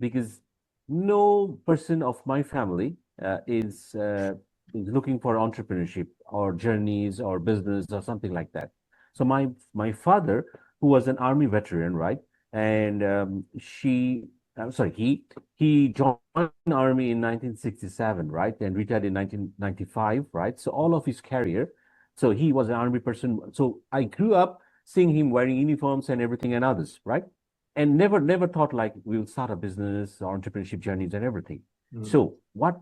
because no person of my family is looking for entrepreneurship or journeys or business or something like that. So my father, who was an army veteran, right? And I'm sorry, he joined army in 1967, right? And retired in 1995, right? So all of his career, so he was an army person. So I grew up seeing him wearing uniforms and everything and others, right? And never thought like we'll start a business or entrepreneurship journeys and everything. So what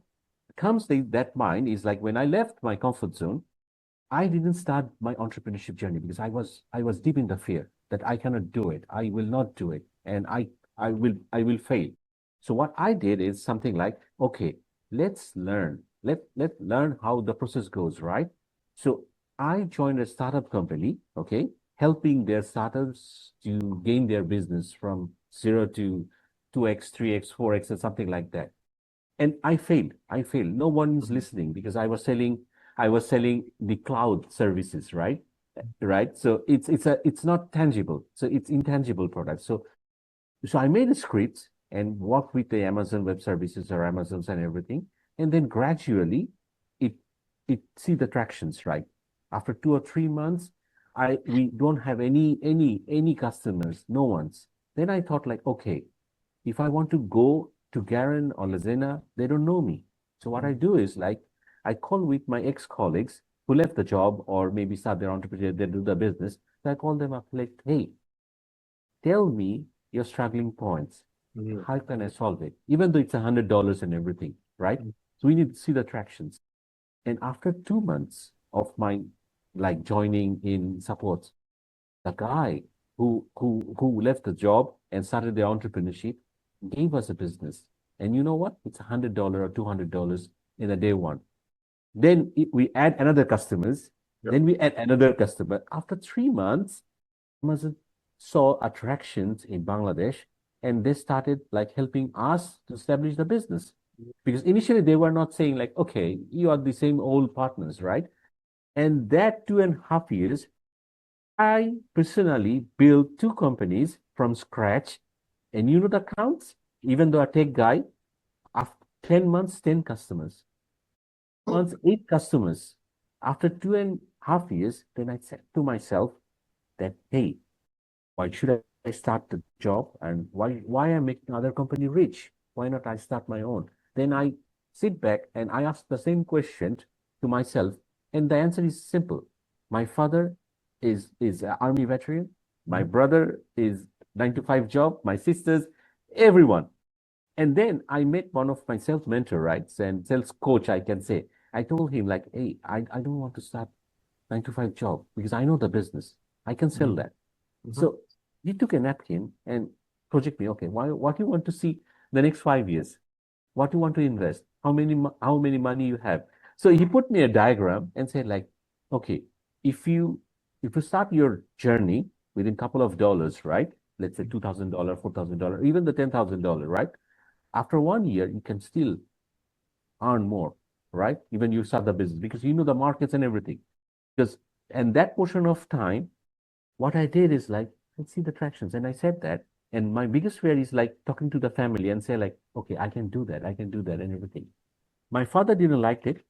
comes to that mind is like when I left my comfort zone, I didn't start my entrepreneurship journey because I was deep in the fear that I cannot do it. I will not do it. And I will fail. So what I did is something like, okay, let's learn. Let learn how the process goes, right? So I joined a startup company, okay, helping their startups to gain their business from 0 to 2x, 3x, 4x, or something like that. And I failed. I failed. No one's listening because I was selling the cloud services, right? Right. So it's not tangible. So it's intangible product. So I made a script and worked with the Amazon Web Services or Amazon's and everything. And then gradually it it see the tractions, right? After 2 or 3 months, we don't have any customers, no one's. Then I thought like, okay, if I want to go to Garen or Laziena, they don't know me. So what I do is like I call with my ex-colleagues who left the job or maybe start their entrepreneur, they do the business. So I call them up like, hey, tell me your struggling points. How can I solve it? Even though it's $100 and everything, right? So we need to see the tractions. And after 2 months of my like joining in support, the guy who left the job and started the entrepreneurship gave us a business. And you know what? It's $100 or $200 in a day one. Then we add another customers. Yep. Then we add another customer. After 3 months, Amazon saw attractions in Bangladesh, and they started like helping us to establish the business. Because initially they were not saying like, okay, you are the same old partners, right? And that 2.5 years, I personally built two companies from scratch. And you know the counts? Even though a tech guy, after 10 months, 10 customers. Months, 8 customers. After 2.5 years, then I said to myself that, hey, why should I start the job? And why I'm making other company rich? Why not I start my own? Then I sit back and I ask the same question to myself. And the answer is simple. My father is an army veteran. My brother is 9 to 5 job. My sisters, everyone. And then I met one of my sales mentor, right? And sales coach, I can say. I told him like, hey, I don't want to start 9 to 5 job because I know the business. I can sell that. So he took a napkin and project me, okay, what you want to see the next 5 years? What you want to invest? How many money you have? So he put me a diagram and said like, okay, if you start your journey within couple of dollars, right? Let's say $2,000, $4,000, even the $10,000, right? After 1 year, you can still earn more, right? Even you start the business because you know the markets and everything. Because and that portion of time, what I did is like, let's see the tractions. And I said that. And my biggest fear is like talking to the family and say like, okay, I can do that. I can do that and everything. My father didn't like it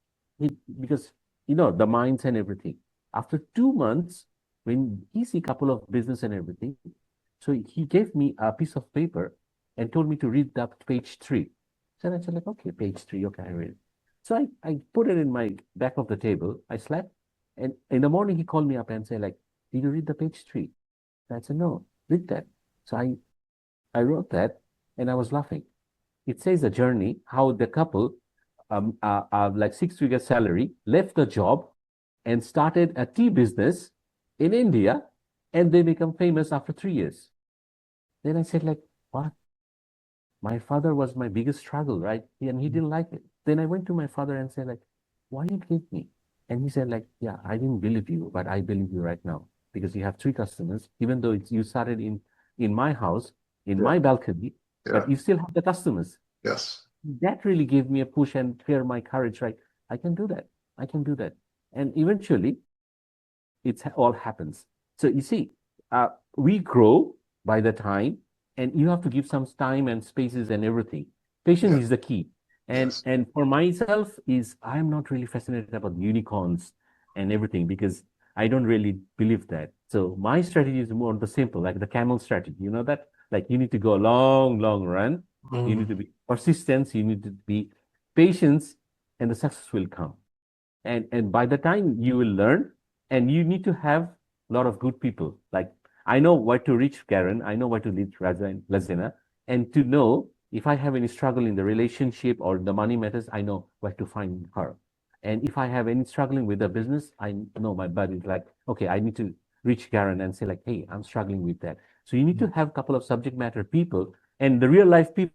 because, the minds and everything. After 2 months, when he see couple of business and everything, so he gave me a piece of paper and told me to read that page 3. So I said like, okay, page 3, okay, I read it. So I put it in my back of the table. I slept. And in the morning, he called me up and said like, did you read the page 3? I said, no, read that. So I wrote that and I was laughing. It says a journey, how the couple, like 6 figure salary, left the job and started a tea business in India, and they become famous after 3 years. Then I said, like, what? My father was my biggest struggle, right? And he didn't like it. Then I went to my father and said, like, why you give me? And he said, like, yeah, I didn't believe you, but I believe you right now because you have 3 customers, even though you started in my house, in my balcony, but you still have the customers. Yes. That really gave me a push and clear my courage, right? I can do that. I can do that. And eventually, it all happens. So you see, we grow by the time, and you have to give some time and spaces and everything. Patience Yeah. is the key. Yes. And for myself is I'm not really fascinated about unicorns and everything because I don't really believe that. So my strategy is more the simple, like the camel strategy. You know that? Like you need to go a long, long run. You need to Mm. be persistent. You need to be patient, and the success will come. And by the time you will learn, and you need to have a lot of good people. Like I know where to reach Karen. I know where to reach Lazina, and to know if I have any struggle in the relationship or the money matters, I know where to find her. And if I have any struggling with the business, I know my buddy is like, okay, I need to reach Karen and say like, hey, I'm struggling with that. So you need to have a couple of subject matter people and the real life people